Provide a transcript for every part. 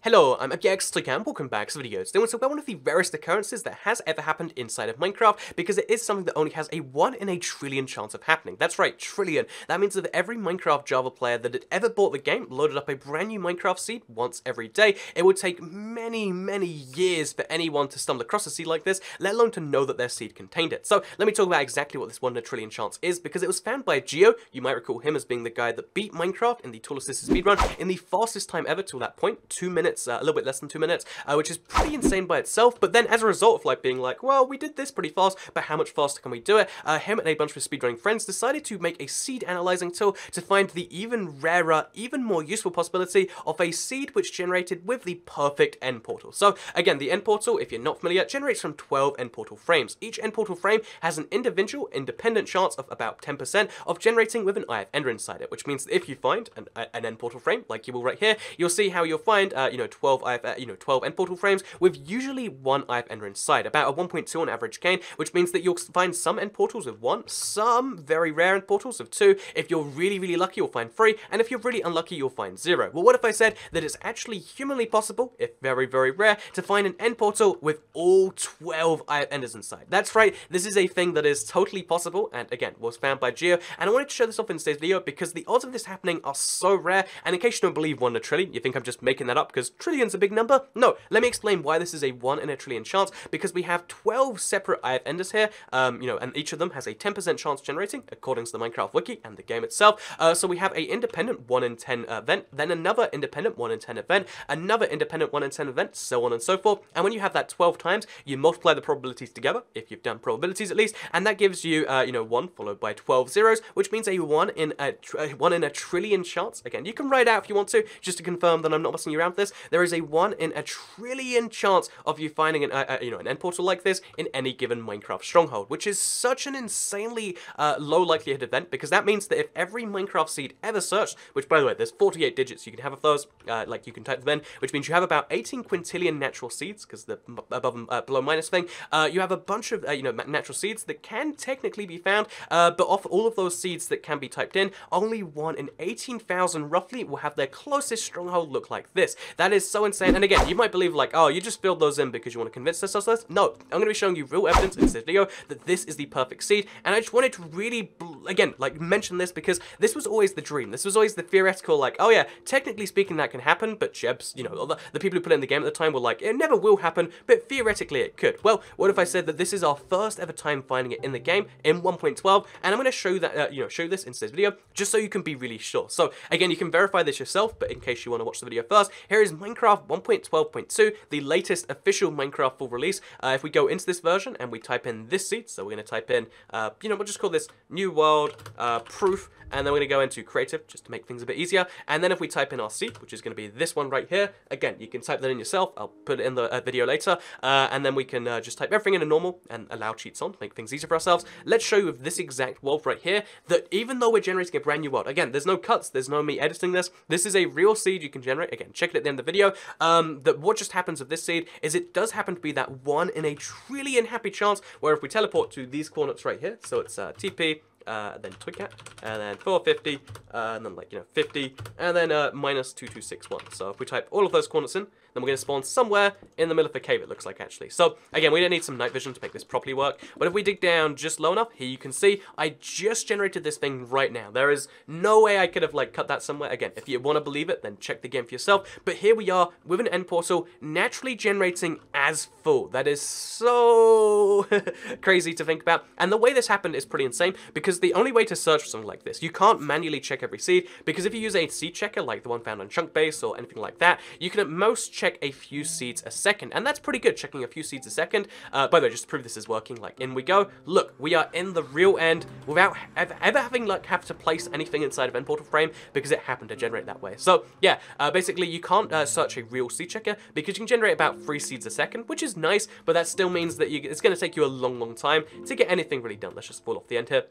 Hello, I'm Elgato and welcome back to the video. Today I want to talk about one of the rarest occurrences that has ever happened inside of Minecraft, because it is something that only has a 1 in a trillion chance of happening. That's right, trillion. That means that every Minecraft Java player that had ever bought the game loaded up a brand new Minecraft seed once every day. It would take many years for anyone to stumble across a seed like this, let alone to know that their seed contained it. So let me talk about exactly what this 1 in a trillion chance is, because it was found by Geo. You might recall him as being the guy that beat Minecraft in the Tall Assisted speedrun in the fastest time ever till that point, 2 minutes. A little bit less than 2 minutes, which is pretty insane by itself. But then as a result of being like, well, we did this pretty fast, but how much faster can we do it? Him and a bunch of his speedrunning friends decided to make a seed analyzing tool to find the even rarer, even more useful possibility of a seed which generated with the perfect end portal. So again, the end portal, if you're not familiar, generates from 12 end portal frames. Each end portal frame has an individual independent chance of about 10% of generating with an IF ender inside it, which means that if you find an end portal frame, like you will right here, you'll see how you'll find 12 end portal frames with usually 1 IF ender inside, about a 1.2 on average gain, which means that you'll find some end portals with 1, some very rare end portals with 2. If you're really lucky, you'll find 3, and if you're really unlucky, you'll find 0. Well, what if I said that it's actually humanly possible, if very rare, to find an end portal with all 12 IF enders inside? That's right, this is a thing that is totally possible, and again, was found by Geo, and I wanted to show this off in today's video because the odds of this happening are so rare. And in case you don't believe 1 in a trillion, you think I'm just making that up because trillion's a big number? No, let me explain why this is a 1 in a trillion chance, because we have 12 separate IF enders here, and each of them has a 10% chance generating, according to the Minecraft wiki and the game itself. So we have a independent 1 in 10 event, then another independent 1 in 10 event, another independent 1 in 10 event, so on and so forth. And when you have that 12 times, you multiply the probabilities together, if you've done probabilities at least, and that gives you, 1 followed by 12 zeros, which means a 1 in a trillion chance. Again, you can write out if you want to, just to confirm that I'm not messing you around with this. There is a 1 in a trillion chance of you finding an end portal like this in any given Minecraft stronghold, which is such an insanely low likelihood event, because that means that if every Minecraft seed ever searched, which by the way, there's 48 digits you can have of those, you can type them in, which means you have about 18 quintillion natural seeds, because the above and below minus thing, you have a bunch of natural seeds that can technically be found, but of all of those seeds that can be typed in, only 1 in 18,000 roughly will have their closest stronghold look like this. That is so insane. And again, you might believe oh, you just filled those in because you want to convince us of this. No, I'm going to be showing you real evidence in this video that this is the perfect seed. And I just wanted to really, again, mention this because this was always the dream. This was always the theoretical, oh yeah, technically speaking that can happen, but Jebs, the people who put it in the game at the time were like, it never will happen, but theoretically it could. Well, what if I said that this is our first ever time finding it in the game in 1.12, and I'm going to show that, show this in today's video, just so you can be really sure. So again, you can verify this yourself, but in case you want to watch the video first, here is Minecraft 1.12.2, the latest official Minecraft full release. If we go into this version and we type in this seed, so we're going to type in, we'll just call this New World Proof, and then we're going to go into Creative, just to make things a bit easier. And then if we type in our seed, which is going to be this one right here, again, you can type that in yourself. I'll put it in the video later, and then we can just type everything in a normal and allow cheats on to make things easier for ourselves. Let's show you with this exact world right here that even though we're generating a brand new world, again, there's no cuts, there's no me editing this. This is a real seed you can generate. Again, check it at the end of the video. That what just happens with this seed is it does happen to be that 1 in a trillion happy chance where if we teleport to these coordinates right here, so it's TP, then Twigcat, and then 450, and then 50, and then minus 2261. So if we type all of those coordinates in, then we're going to spawn somewhere in the middle of the cave, it looks like, actually. So again, we don't need some night vision to make this properly work, but if we dig down just low enough, here you can see I just generated this thing right now. There is no way I could have cut that somewhere. Again, if you want to believe it, then check the game for yourself. But here we are with an end portal naturally generating as full. That is so crazy to think about. And the way this happened is pretty insane, because the only way to search for something like this, you can't manually check every seed, because if you use a seed checker like the one found on Chunkbase or anything like that, you can at most check a few seeds a second, and that's pretty good, checking a few seeds a second. By the way, just to prove this is working, in we go. Look, we are in the real end without ever having have to place anything inside of end portal frame, because it happened to generate that way. So yeah, basically you can't search a real seed checker because you can generate about 3 seeds a second, which is nice, but that still means that it's going to take you a long time to get anything really done. Let's just fall off the end here.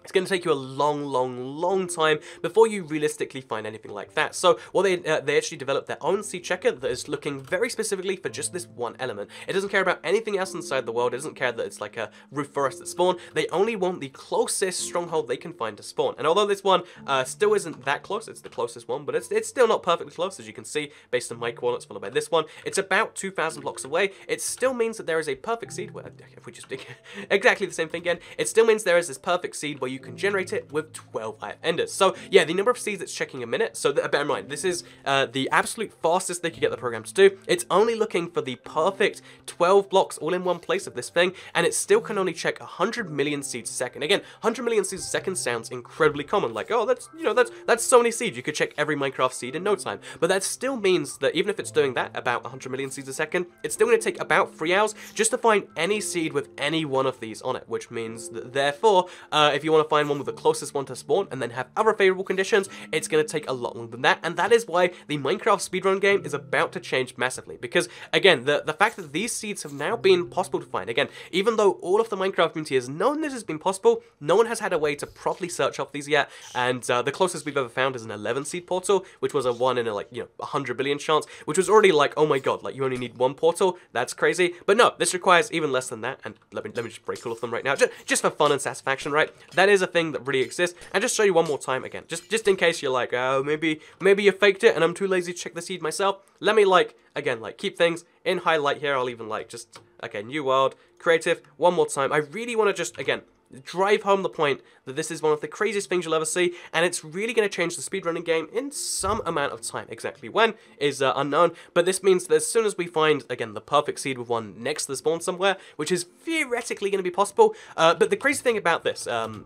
It's going to take you a long time before you realistically find anything like that. So, well, they actually developed their own seed checker that is looking very specifically for just this one element. It doesn't care about anything else inside the world. It doesn't care that it's like a roof forest at spawn. They only want the closest stronghold they can find to spawn. And although this one still isn't that close, it's the closest one, but it's still not perfectly close, as you can see, based on my coordinates followed by this one. It's about 2,000 blocks away. It still means that there is a perfect seed, where, if we just dig exactly the same thing again, it still means there is this perfect seed where you can generate it with 12 IF enders. So yeah, the number of seeds it's checking a minute, so bear in mind, this is the absolute fastest they could get the program to do. It's only looking for the perfect 12 blocks all in one place of this thing, and it still can only check 100 million seeds a second. Again, 100 million seeds a second sounds incredibly common, like, oh, that's, you know, that's so many seeds, you could check every Minecraft seed in no time. But that still means that even if it's doing that, about 100 million seeds a second, it's still going to take about 3 hours just to find any seed with any one of these on it, which means that therefore, if you want to find one with the closest one to spawn and then have other favorable conditions, it's going to take a lot longer than that. And that is why the Minecraft speedrun game is about to change massively, because again, the fact that these seeds have now been possible to find, again, even though all of the Minecraft community has known this has been possible, no one has had a way to properly search off these yet. And the closest we've ever found is an 11 seed portal, which was a 1 in a, like, you know, 100 billion chance, which was already like, oh my god, like, you only need one portal, that's crazy. But no, this requires even less than that. And let me just break all of them right now, just for fun and satisfaction, right? That is a thing that really exists. And just show you one more time again, just in case you're like, oh, maybe you faked it and I'm too lazy to check the seed myself. Let me, like, again, like, keep things in highlight here. I'll even, like, just, okay, new world, creative, one more time. I really want to just, again, drive home the point that this is one of the craziest things you'll ever see, and it's really going to change the speedrunning game in some amount of time. Exactly when is unknown, but this means that as soon as we find, again, the perfect seed with one next to the spawn somewhere, which is theoretically going to be possible, but the crazy thing about this,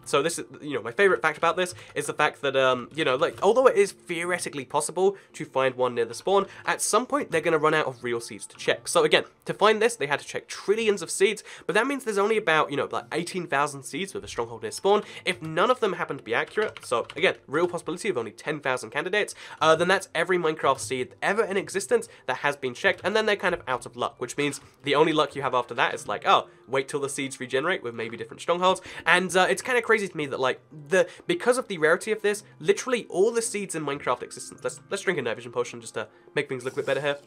so this is, you know, my favorite fact about this is the fact that, you know, like, although it is theoretically possible to find one near the spawn, at some point they're going to run out of real seeds to check. So again, to find this, they had to check trillions of seeds, but that means there's only about, you know, like 18,000 seeds with a stronghold near spawn. If none of them happen to be accurate, so again, real possibility of only 10,000 candidates, then that's every Minecraft seed ever in existence that has been checked, and then they're kind of out of luck, which means the only luck you have after that is like, oh, wait till the seeds regenerate with maybe different strongholds. And it's kind of crazy to me that, like, because of the rarity of this, literally all the seeds in Minecraft existence, let's drink a night vision potion just to make things look a bit better here.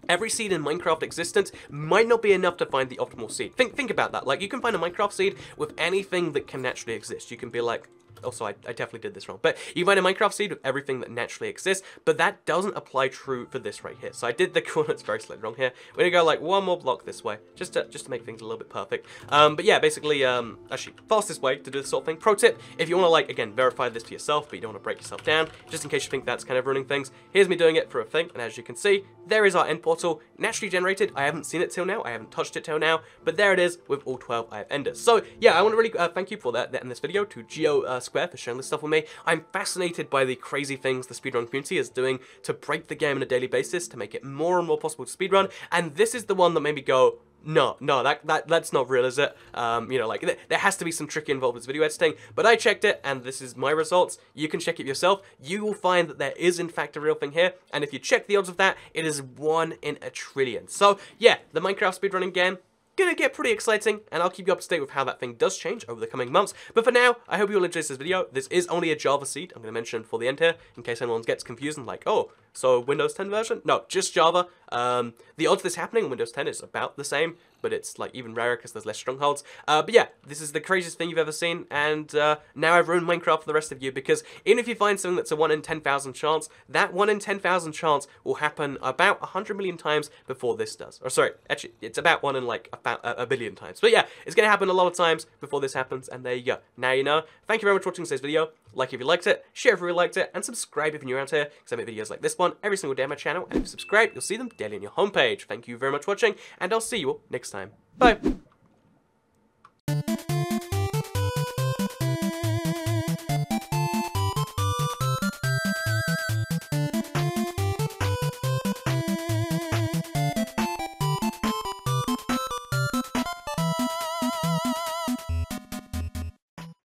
Every seed in Minecraft existence might not be enough to find the optimal seed. Think about that. Like, you can find a Minecraft seed with anything that can naturally exist. You can be like, also, I definitely did this wrong. But you find a Minecraft seed with everything that naturally exists, but that doesn't apply true for this right here. So I did the coordinates very slightly wrong here. We're gonna go like one more block this way, just to make things a little bit perfect. But yeah, basically, actually, fastest way to do this sort of thing. Pro tip, if you wanna, like, again, verify this for yourself, but you don't wanna break yourself down, just in case you think that's kind of ruining things, here's me doing it for a thing, and as you can see, there is our end portal, naturally generated. I haven't seen it till now, I haven't touched it till now, but there it is with all 12 IF enders. So yeah, I wanna really thank you for that in this video, to Geo Square for sharing this stuff with me. I'm fascinated by the crazy things the speedrun community is doing to break the game on a daily basis, to make it more and more possible to speedrun, and this is the one that made me go, no, that's not real, is it? You know, like, there has to be some trick involved with video editing, but I checked it, and this is my results. You can check it yourself. You will find that there is, in fact, a real thing here, and if you check the odds of that, it is 1 in a trillion. So, yeah, the Minecraft speedrunning game, gonna get pretty exciting, and I'll keep you up to date with how that thing does change over the coming months. But for now, I hope you all enjoyed this video. This is only a Java seed, I'm gonna mention for the end here, in case anyone gets confused and like, oh, so Windows 10 version? No, just Java. The odds of this happening on Windows 10 is about the same, but it's like even rarer because there's less strongholds. But yeah, this is the craziest thing you've ever seen, and now I've ruined Minecraft for the rest of you, because even if you find something that's a 1 in 10,000 chance, that 1 in 10,000 chance will happen about 100 million times before this does. Or sorry, actually, it's about 1 in like about a billion times. But yeah, it's gonna happen a lot of times before this happens, and there you go. Now you know. Thank you very much for watching today's video. Like if you liked it, share if you really liked it, and subscribe if you're new around here, because I make videos like this one every single day on my channel, and if you subscribe, you'll see them daily on your homepage. Thank you very much for watching, and I'll see you all next time. Bye!